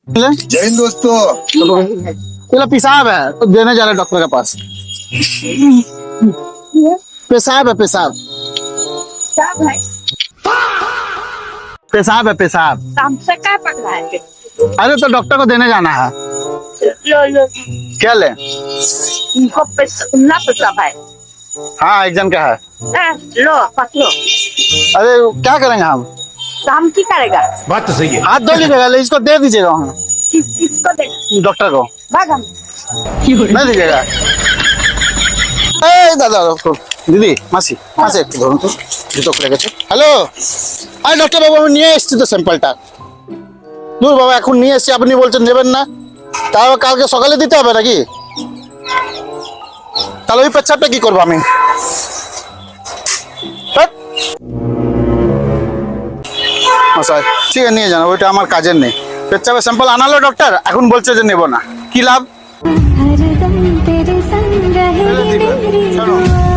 जय हिंद दोस्तों। चलो पेशाब है तो देने जा रहे डॉक्टर के पास। पेशाब है पेशाब। पेशाब है पेशाब। हमसे क्या पकड़ा है? अरे तो डॉक्टर को देने जाना है। लो क्या ले? इनको ना पेशाब है। हाँ एक जन का है। लो पकड़ो। अरे क्या करेंगे हम? काम की करेगा? बात तो सही है। हाथ धो लीजिएगा, इसको दे दीजिएगा वहाँ किसको देगा? डॉक्टर को। भागम। नहीं दीजिएगा। ए दादा उसको দিদি মাসি মাসি একটু ধরুন তো, জুতো খুলে গেছে। হ্যালো, আরে ডক্টর বাবু আমি নিয়ে এসেছি তো স্যাম্পলটা। দূর বাবা এখন নিয়ে এসেছি, আপনি বলছেন নেবেন না, তাও কালকে সকালে দিতে হবে নাকি? তাহলে ওই পেচ্ছাপটা কি করবো আমি? মশাই ঠিক আছে নিয়ে যান, ওইটা আমার কাজের নেই। পেচ্ছাপের স্যাম্পল আনালো ডক্টর, এখন বলছে যে নেবো না, কি লাভ? हरदम तेरे संग रहेगी मेरी चलो। दुआ।